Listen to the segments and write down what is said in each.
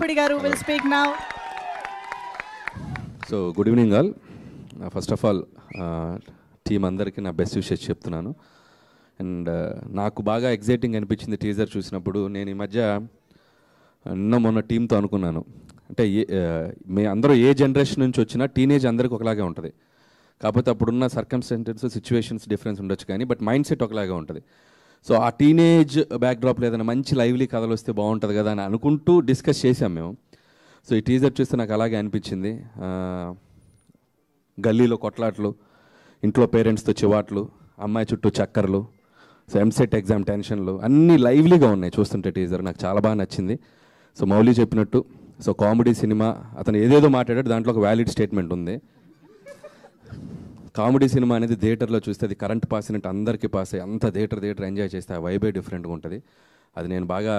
Pudi garu will speak now. So good evening all. First of all, team అందరికీ నా best wishes చెప్తున్నాను. And నాకు బాగా exciting అనిపించింది టీజర్ చూసినప్పుడు. నేను ఈ మధ్య మొన్న టీంతో అనుకున్నాను, అంటే అందరూ ఏ జనరేషన్ నుంచి వచ్చినా టీనేజ్ అందరికీ ఒకలాగే ఉంటుంది. కాకపోతే అప్పుడున్న సర్కమ్స్టెన్సెస్ సిచ్యువేషన్స్ డిఫరెన్స్ ఉండొచ్చు, కానీ బట్ మైండ్ సెట్ ఒకలాగే ఉంటుంది. సో ఆ టీనేజ్ బ్యాక్డ్రాప్ ఏదైనా మంచి లైవ్లీ కథలు వస్తే బాగుంటుంది కదా అని అనుకుంటూ డిస్కస్ చేసాం మేము. సో ఈ టీజర్ చూస్తే నాకు అలాగే అనిపించింది. గల్లీలో కొట్లాట్లు, ఇంట్లో పేరెంట్స్తో చివాట్లు, అమ్మాయి చుట్టూ చక్కర్లు, సో ఎంసెట్ ఎగ్జామ్ టెన్షన్లు అన్నీ లైవ్లీగా ఉన్నాయి చూస్తుంటే టీజర్. నాకు చాలా బాగా నచ్చింది. సో మౌలి చెప్పినట్టు సో కామెడీ సినిమా, అతను ఏదేదో మాట్లాడాడు, దాంట్లో ఒక వ్యాలిడ్ స్టేట్మెంట్ ఉంది. కామెడీ సినిమా అనేది థియేటర్లో చూస్తే అది కరెంట్ పాస్ అయినట్టు అందరికీ పాస్ అయ్యి అంత థియేటర్ ఎంజాయ్ చేస్తే ఆ వైబే డిఫరెంట్గా ఉంటుంది. అది నేను బాగా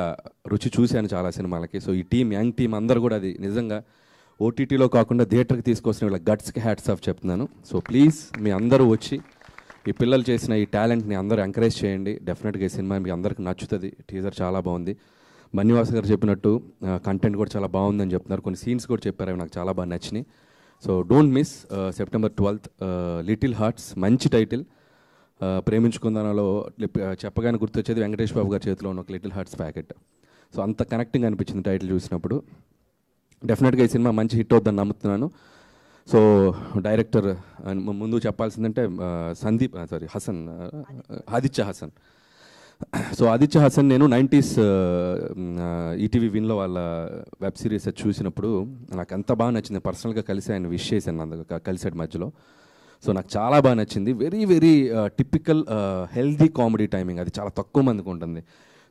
రుచి చూశాను చాలా సినిమాలకి. సో ఈ టీం, యంగ్ టీం అందరూ కూడా అది నిజంగా ఓటీటీలో కాకుండా థియేటర్కి తీసుకొచ్చిన వీళ్ళ గట్స్కి హ్యాట్స్ ఆఫ్ చెప్తున్నాను. సో ప్లీజ్ మీ అందరూ వచ్చి ఈ పిల్లలు చేసిన ఈ టాలెంట్ని అందరూ ఎంకరేజ్ చేయండి. డెఫినెట్గా ఈ సినిమా మీకు అందరికి నచ్చుతుంది. టీజర్ చాలా బాగుంది. బన్నీవాస్ గారు చెప్పినట్టు కంటెంట్ కూడా చాలా బాగుందని చెప్తున్నారు. కొన్ని సీన్స్ కూడా చెప్పారు, అవి నాకు చాలా బాగా నచ్చినాయి. So don't miss September 12th little hearts, మంచి టైటిల్. ప్రేమించుకుందానలో చెప్పగానే గుర్తొచ్చేది వెంకటేష్ బాబు గారి చేతిలో ఉన్న ఒక లిటిల్ హార్ట్స్ ప్యాకెట్. సో అంత కనెక్టింగ్ అనిపించింది టైటిల్ చూసినప్పుడు. డెఫినెట్గా ఈ సినిమా మంచి హిట్ అవుతుందని నమ్ముతున్నాను. సో డైరెక్టర్ ముందు చెప్పాల్సిందంటే హసన్, ఆదిత్య హసన్. సో ఆదిత్య హసన్ నేను 90s ఈటీవీ విన్లో వాళ్ళ వెబ్ సిరీస్ చూసినప్పుడు నాకు ఎంత బాగా నచ్చింది. పర్సనల్గా కలిసి ఆయన విష్ చేశాను, అందుకు కలిసాడు మధ్యలో. సో నాకు చాలా బాగా నచ్చింది. Very very typical healthy comedy timing, అది చాలా తక్కువ మందికి ఉంటుంది.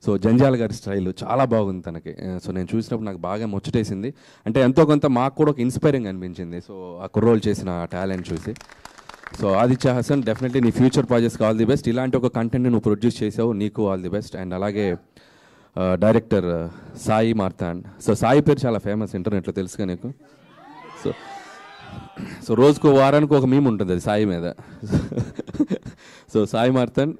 సో జంజాల్ గారి స్టైల్ చాలా బాగుంది తనకి. సో నేను చూసినప్పుడు నాకు బాగా ముచ్చటేసింది. అంటే ఎంతో కొంత మాకు కూడా ఒక ఇన్స్పైరింగ్ అనిపించింది. సో ఆ కుర్రోలు చేసిన టాలెంట్ చూసి. సో ఆదిత్య హసన్, డెఫినెట్లీ నీ ఫ్యూచర్ ప్రాజెక్ట్స్కి ఆల్ ది బెస్ట్. ఇలాంటి ఒక కంటెంట్ని నువ్వు ప్రొడ్యూస్ చేసావు, నీకు ఆల్ ది బెస్ట్. అండ్ అలాగే డైరెక్టర్ సాయి మార్తాండ్. సో సాయి పేరు చాలా ఫేమస్ ఇంటర్నెట్లో, తెలుసుగా నీకు. సో రోజుకు వారానికి ఒక మీమ్ ఉంటుంది అది సాయి మీద. సో సాయి మార్తాండ్,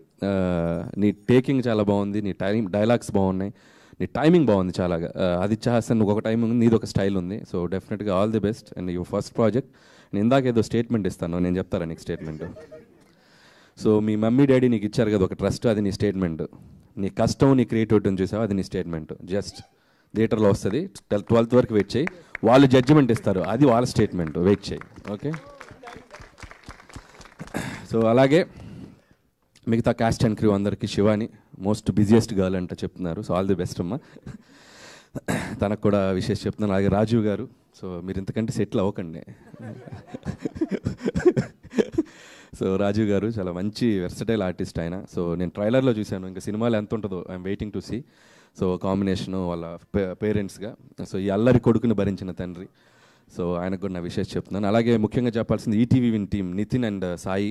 నీ టేకింగ్ చాలా బాగుంది, నీ డైలాగ్స్ బాగున్నాయి, నీ టైమింగ్ బాగుంది చాలా. ఆదిత్య హసన్ ఒక టైమింగ్ ఉంది, నీది ఒక స్టైల్ ఉంది. సో డెఫినెట్గా all the best. And your first project. నేను ఇందాక ఏదో స్టేట్మెంట్ ఇస్తాను, నేను చెప్తారా నీకు స్టేట్మెంట్. సో మీ మమ్మీ డాడీ నీకు ఇచ్చారు కదా ఒక ట్రస్ట్, అది నీ స్టేట్మెంట్. నీ కష్టం, నీ క్రియేటివిటీని చూసావు, అది నీ స్టేట్మెంట్. జస్ట్ థియేటర్లో వస్తుంది, 12th వరకు వెయిట్ చేయి, వాళ్ళు జడ్జిమెంట్ ఇస్తారు, అది వాళ్ళ స్టేట్మెంట్, వెయిట్ చేయి. ఓకే. సో అలాగే మిగతా క్యాస్ట్ అండ్ క్రూ అందరికీ శివాని మోస్ట్ బిజియెస్ట్ గర్ల్ అంట చెప్తున్నారు. సో ఆల్ ది బెస్ట్ అమ్మా, తనకు కూడా విషెస్ చెప్తున్నాను. అలాగే రాజీవ్ గారు, సో మీరు ఇంతకంటే సెటిల్ అవ్వకండి. సో రాజీవ్ గారు చాలా మంచి వెర్సటైల్ ఆర్టిస్ట్ ఆయన. సో నేను ట్రైలర్లో చూశాను, ఇంకా సినిమాలో ఎంత ఉంటుందో I'm waiting to see. So combination వాళ్ళ పేరెంట్స్గా, సో ఈ అల్లరి కొడుకుని భరించిన తండ్రి. సో ఆయనకు కూడా నా విషెస్ చెప్తున్నాను. అలాగే ముఖ్యంగా చెప్పాల్సింది ETV win team Nitin and Sai.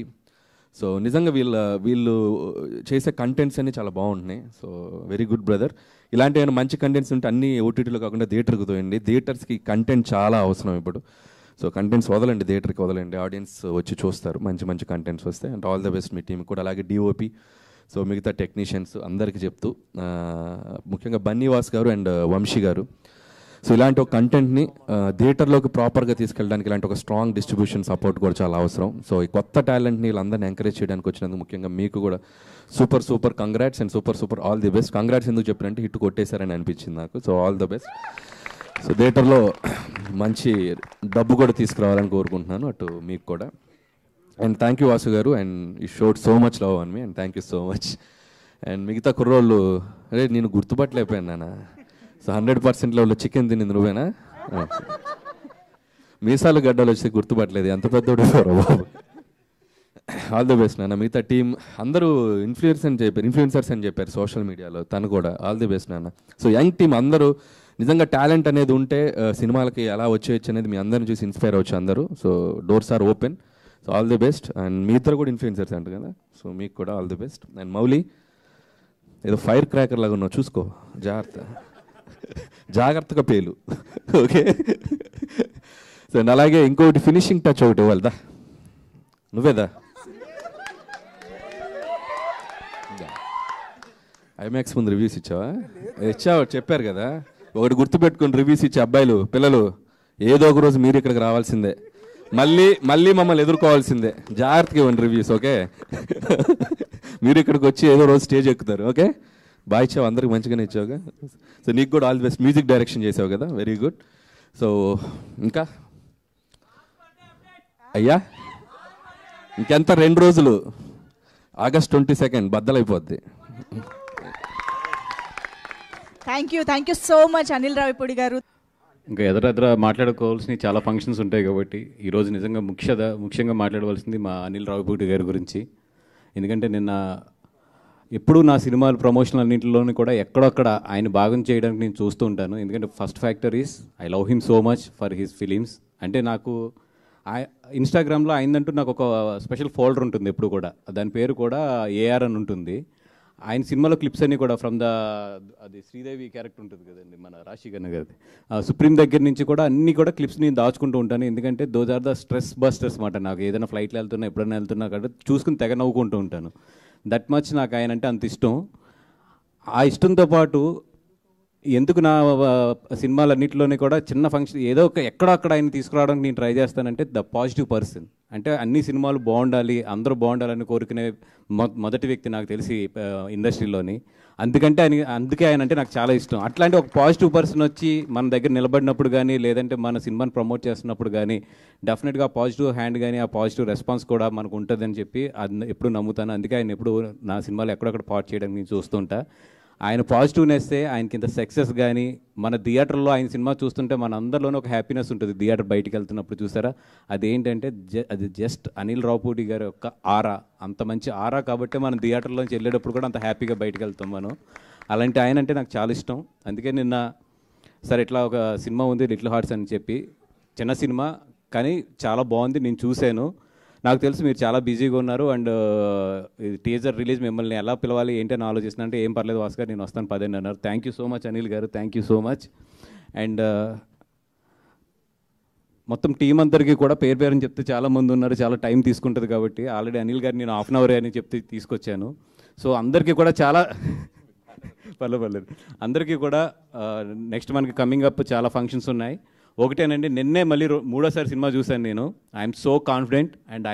So నిజంగా వీళ్ళు చేసే కంటెంట్స్ అన్నీ చాలా బాగుంటున్నాయి. So very good brother. ఇలాంటి ఏమైనా మంచి కంటెంట్స్ ఉంటే అన్నీ ఓటీటీలో కాకుండా థియేటర్కి తోయండి. థియేటర్స్కి కంటెంట్ చాలా అవసరం ఇప్పుడు. సో కంటెంట్స్ వదలండి, థియేటర్కి వదలండి, ఆడియన్స్ వచ్చి చూస్తారు మంచి మంచి కంటెంట్స్ వస్తే. And all the best me team కూడా. అలాగే డిఓపి, సో మిగతా టెక్నీషియన్స్ అందరికీ చెప్తూ, ముఖ్యంగా బన్నీవాస్ గారు అండ్ వంశీ గారు. సో ఇలాంటి ఒక కంటెంట్ని థియేటర్లోకి ప్రాపర్గా తీసుకెళ్ళడానికి ఇలాంటి ఒక స్ట్రాంగ్ డిస్ట్రిబ్యూషన్ సపోర్ట్ కూడా చాలా అవసరం. సో ఈ కొత్త టాలెంట్ని వీళ్ళందరినీ ఎంకరేజ్ చేయడానికి వచ్చినందుకు ముఖ్యంగా మీకు కూడా super congrats and super all the best. Congrats ఎందుకు చెప్పారంటే హిట్ కొట్టేశారని అనిపించింది నాకు. So all the best. So థియేటర్లో మంచి డబ్బు కూడా తీసుకురావాలని కోరుకుంటున్నాను, అటు మీకు కూడా. అండ్ థ్యాంక్ యూ వాసు గారు, and you showed so much love on me, and thank you so much. And మిగతా కుర్రోళ్ళు, అరే నేను గుర్తుపట్టలేకపోయాను నాన్న. సో 100% లెవెల్లో చికెన్ తినింది నువ్వేనా? మీసాలు గడ్డలు వచ్చి గుర్తుపట్టలేదు, ఎంత పెద్దోడు బాబు. ఆల్ ది బెస్ట్ నాన్న. మిగతా టీం అందరూ ఇన్ఫ్లుయెన్సర్స్ అని చెప్పారు సోషల్ మీడియాలో, తను కూడా ఆల్ ది బెస్ట్ నాన్న. సో యంగ్ టీం అందరూ నిజంగా టాలెంట్ అనేది ఉంటే సినిమాలకి ఎలా వచ్చేయచ్చు అనేది మీ అందరిని చూసి ఇన్స్పైర్ అవ్వచ్చు అందరూ. So doors are open. So all the best. And మీ ఇద్దరు కూడా ఇన్ఫ్లుయెన్సర్స్ అంట కదా, సో మీకు కూడా all the best. And Mouli, ఏదో ఫైర్ క్రాకర్ లాగా ఉన్నావు, చూసుకో, జాగ్రత్తగా పేలు. ఓకే. సో అలాగే ఇంకొకటి ఫినిషింగ్ టచ్ ఒకటి ఇవ్వాలిదా, నువ్వేదా? ఐమాక్స్ ముందు రివ్యూస్ ఇచ్చావా? ఇచ్చావు, చెప్పారు కదా. ఒకటి గుర్తుపెట్టుకుని రివ్యూస్ ఇచ్చే అబ్బాయిలు పిల్లలు, ఏదో ఒక రోజు మీరు ఇక్కడికి రావాల్సిందే, మళ్ళీ మమ్మల్ని ఎదుర్కోవాల్సిందే. జాగ్రత్తగా ఇవ్వండి రివ్యూస్, ఓకే? మీరు ఇక్కడికి వచ్చి ఏదో రోజు స్టేజ్ ఎక్కుతారు, ఓకే? బాగా ఇచ్చావు, అందరికి మంచిగానే ఇచ్చావుగా. సో నీకు కూడా all the best. Music direction చేసావు కదా, వెరీ గుడ్. సో ఇంకా అయ్యా ఇంకెంత 2 రోజులు, August 22 బద్దలైపోద్ది. Thank you so much Anil Ravipudi garu. ఇంకా ఎదురెదుర మాట్లాడుకోవాల్సినవి చాలా ఫంక్షన్స్ ఉంటాయి కాబట్టి ఈరోజు నిజంగా ముఖ్యంగా మాట్లాడవలసింది మా అనిల్ రావిపూడి గారి గురించి. ఎందుకంటే నిన్న ఎప్పుడు నా సినిమాలు ప్రమోషనల్ అన్నింటిలోనూ కూడా ఎక్కడొక్కడ ఆయన భాగం చేయడానికి నేను చూస్తూ ఉంటాను. ఎందుకంటే first factor is I love him so much for his films. అంటే నాకు ఇన్స్టాగ్రామ్లో ఆయనంటూ నాకు ఒక స్పెషల్ ఫోల్డర్ ఉంటుంది ఎప్పుడు కూడా, దాని పేరు కూడా ఏఆర్ అని ఉంటుంది. ఆయన సినిమాలో క్లిప్స్ అన్నీ కూడా ఫ్రమ్ అది శ్రీదేవి క్యారెక్టర్ ఉంటుంది కదండి మన రాశి ఖన్నా గారిది, సుప్రీం దగ్గర నుంచి కూడా అన్నీ కూడా క్లిప్స్ నేను దాచుకుంటూ ఉంటాను. ఎందుకంటే those are the stress busters మాట. నాకు ఏదైనా ఫ్లైట్లో వెళ్తున్నా, ఎప్పుడైనా వెళ్తున్నా కాబట్టి చూసుకుని తెగ నవ్వుకుంటూ ఉంటాను. దట్ మచ్ నాకు ఆయన అంటే అంత ఇష్టం. ఆ ఇష్టంతో పాటు ఎందుకు నా సినిమాలన్నింటిలోనే కూడా చిన్న ఫంక్షన్ ఏదో ఒక ఎక్కడక్కడ ఆయన తీసుకురావడానికి నేను ట్రై చేస్తానంటే ద పాజిటివ్ పర్సన్. అంటే అన్ని సినిమాలు బాగుండాలి, అందరూ బాగుండాలని కోరుకునే మొదటి వ్యక్తి నాకు తెలిసి ఇండస్ట్రీలోని. అందుకే ఆయన అంటే నాకు చాలా ఇష్టం. అట్లాంటి ఒక పాజిటివ్ పర్సన్ వచ్చి మన దగ్గర నిలబడినప్పుడు కానీ, లేదంటే మన సినిమాని ప్రమోట్ చేస్తున్నప్పుడు కానీ డెఫినెట్గా పాజిటివ్ హ్యాండ్ కానీ ఆ పాజిటివ్ రెస్పాన్స్ కూడా మనకు ఉంటుందని చెప్పి అది ఎప్పుడు నమ్ముతాను. అందుకే ఆయన ఎప్పుడు నా సినిమాలు ఎక్కడొక్కడ పాట్ చేయడానికి నేను చూస్తుంటా. ఆయన పాజిటివ్నెస్సే ఆయనకి ఇంత సక్సెస్. కానీ మన థియేటర్లో ఆయన సినిమా చూస్తుంటే మన అందరిలోనే ఒక హ్యాపీనెస్ ఉంటుంది. థియేటర్ బయటికి వెళ్తున్నప్పుడు చూసారా, అదేంటంటే అది జస్ట్ అనిల్ రావిపూడి గారి యొక్క ఆరా. అంత మంచి ఆరా కాబట్టి మనం థియేటర్లోంచి వెళ్ళేటప్పుడు కూడా అంత హ్యాపీగా బయటికి వెళ్తాం మనం. అలాంటి ఆయన అంటే నాకు చాలా ఇష్టం. అందుకే నిన్న సరే ఇట్లా ఒక సినిమా ఉంది లిటిల్ హార్ట్స్ అని చెప్పి, చిన్న సినిమా కానీ చాలా బాగుంది, నేను చూశాను. నాకు తెలుసు మీరు చాలా బిజీగా ఉన్నారు అండ్ టీజర్ రిలీజ్ మిమ్మల్ని ఎలా పిలవాలి ఏంటి అని ఆలోచిస్తున్నా. అంటే ఏం పర్లేదు భాస్కర్, నేను వస్తాను 10 అన్నారు. Thank you so much Anil garu, thank you so much. And మొత్తం టీం అందరికీ కూడా పేరు చెప్తే చాలామంది ఉన్నారు, చాలా టైం తీసుకుంటుంది కాబట్టి ఆల్రెడీ అనిల్ గారు నేను హాఫ్ అన్ అవర్ అని చెప్తే తీసుకొచ్చాను. సో అందరికీ కూడా చాలా పర్లేదు అందరికీ కూడా నెక్స్ట్ మనకి కమింగ్ అప్ చాలా ఫంక్షన్స్ ఉన్నాయి. ఒకటేనండి, నిన్నే మళ్ళీ 3వ సినిమా చూశాను నేను. ఐఎమ్ సో కాన్ఫిడెంట్ అండ్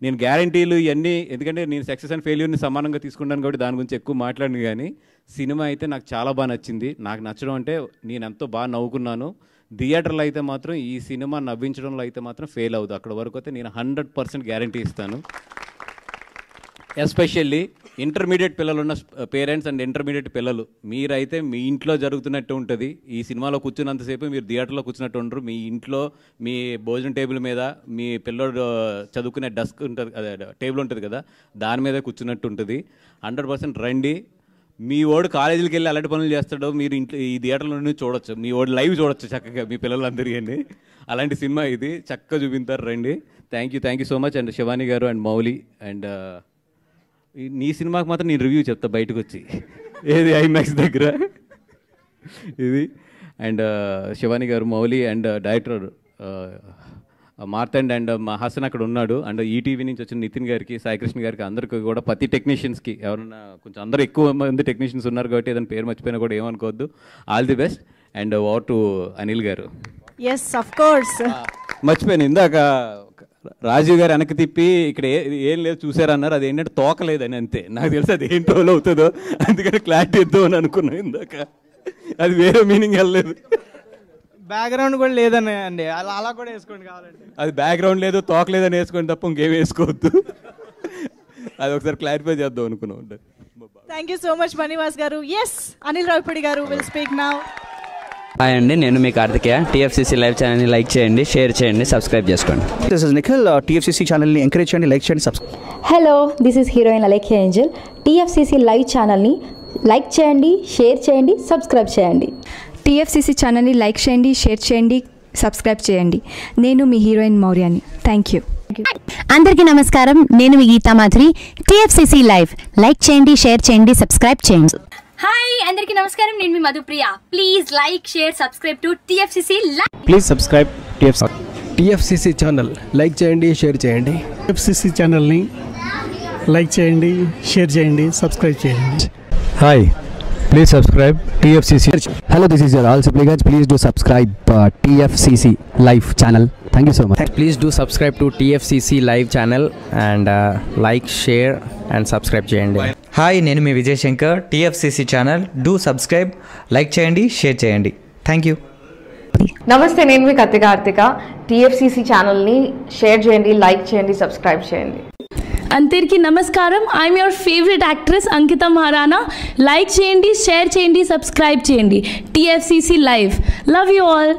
నేను గ్యారంటీలు ఇవన్నీ, ఎందుకంటే నేను సక్సెస్ అండ్ ఫెయిల్యూర్ని సమానంగా తీసుకుంటాను కాబట్టి దాని గురించి ఎక్కువ మాట్లాడిన. కానీ సినిమా అయితే నాకు చాలా బాగా నచ్చింది. నాకు నచ్చడం అంటే నేను ఎంతో బాగా నవ్వుకున్నాను. థియేటర్లో అయితే మాత్రం ఈ సినిమా నవ్వించడంలో అయితే మాత్రం ఫెయిల్ అవుతుంది. అక్కడ వరకు అయితే నేను 100% గ్యారంటీ ఇస్తాను. ఎస్పెషల్లీ ఇంటర్మీడియట్ పిల్లలు ఉన్న పేరెంట్స్ అండ్ ఇంటర్మీడియట్ పిల్లలు, మీరైతే మీ ఇంట్లో జరుగుతున్నట్టు ఉంటుంది. ఈ సినిమాలో కూర్చున్నంతసేపు మీరు థియేటర్లో కూర్చున్నట్టు ఉండరు. మీ ఇంట్లో మీ భోజనం టేబుల్ మీద మీ పిల్లోడు చదువుకునే డెస్క్ ఉంటుంది, అదే టేబుల్ ఉంటుంది కదా, దాని మీద కూర్చున్నట్టు ఉంటుంది. 100% రండి. మీ వాడు కాలేజీకి వెళ్ళి అలాంటి పనులు చేస్తాడో మీరు ఇంట్లో ఈ థియేటర్లో చూడొచ్చు. మీ వాడు లైవ్ చూడొచ్చు చక్కగా మీ పిల్లలందరికీ. అలాంటి సినిమా ఇది, చక్కగా చూపించారు. రండి. Thank you so much. And Shivani గారు అండ్ మౌలి అండ్ నీ సినిమాకి మాత్రం నేను రివ్యూ చెప్తా బయటకు వచ్చి, ఏది ఐమాక్స్ దగ్గర ఇది. అండ్ శివాని గారు, మౌలి అండ్ డైరెక్టర్ మార్తండ్ అండ్ మా హాసన్ అక్కడ ఉన్నాడు. అండ్ ఈటీవీ నుంచి వచ్చిన నితిన్ గారికి, సాయికృష్ణ గారికి, అందరికీ కూడా ప్రతి టెక్నీషియన్స్కి ఎవరన్నా కొంచెం అందరూ ఎక్కువ మంది టెక్నీషియన్స్ ఉన్నారు కాబట్టి ఏదైనా పేరు మర్చిపోయినా కూడా ఏమనుకోవద్దు. All the best. And over to Anil garu. As of course, మర్చిపోయాను ఇందాక రాజీవ్ గారు వెనక్కి తిప్పి ఇక్కడ ఏం లేదు చూసారన్నారు. అది ఏంటంటే తోకలేదని, అంతే. నాకు తెలిసి అది ఏం రోల్ అవుతుందో అందుకని క్లారిటీ ఇద్దామని అనుకున్నాను ఇందాక. అది వేరే మీనింగ్ వెళ్ళలేదు. బ్యాక్గ్రౌండ్ కూడా లేదని అండి, అలా కూడా వేసుకోండి కావాలంటే. అది బ్యాక్గ్రౌండ్ లేదు, తోకలేదని వేసుకోండి తప్ప ఇంకేం వేసుకోవద్దు. అది ఒకసారి క్లారిఫై చేద్దాం అనుకున్నాం. Thank you so much Bunny Vas గారు. ఎస్ అనిల్ రావిపూడి గారు విల్ స్పీక్ నౌ. హాయ్ అండి, నేను మీ కార్తికేయ. టీఎఫ్సీసీ లైవ్ ఛానల్ని లైక్ చేయండి, షేర్ చేయండి, సబ్స్క్రైబ్ చేసుకోండి. This is Nikhil. టీఎఫ్సీసీ ఛానల్ని ఎంకరేజ్ చేయండి, లైక్ చేయండి, subscribe. Hello, this is heroine Alekhya Angel. TFCC live ఛానల్ని లైక్ చేయండి, షేర్ చేయండి, సబ్స్క్రైబ్ చేయండి. టీఎఫ్సీసీ ఛానల్ని లైక్ చేయండి, షేర్ చేయండి, సబ్స్క్రైబ్ చేయండి. నేను మీ హీరోయిన్ మౌర్యాని. Thank you. అందరికీ నమస్కారం, నేను మీ Geetha Madhuri. TFCC live like చేయండి, షేర్ చేయండి, సబ్స్క్రైబ్ చేయండి. హాయ్ అందరికీ నమస్కారం, నేను మీ Madhupriya. Please like, share, subscribe to TFCC live. Please subscribe TFCC channel. Like చేయండి, షేర్ చేయండి. టీఎఫ్సీసీ ఛానల్ని లైక్ చేయండి, షేర్ చేయండి, సబ్స్క్రైబ్ చేయండి. Hi, please subscribe TFCC. Hello, this is your all supplicants. Please do subscribe TFCC live channel. Thank you so much. Please do subscribe to TFCC live channel and like share and subscribe చేయండి. Hi, నేను మీ Vijay Shankar. TFCC channel do subscribe, like చేయండి, share చేయండి. Thank you. నమస్తే, నేను మీ Karthika. TFCC ఛానల్ని share చేయండి, లైక్ చేయండి, సబ్స్క్రైబ్ చేయండి. అందరికీ నమస్కారం. I'm your favourite actress Ankita Maharana. Like చేయండి, షేర్ చేయండి, సబ్స్క్రైబ్ చేయండి. TFCC live. Love you all.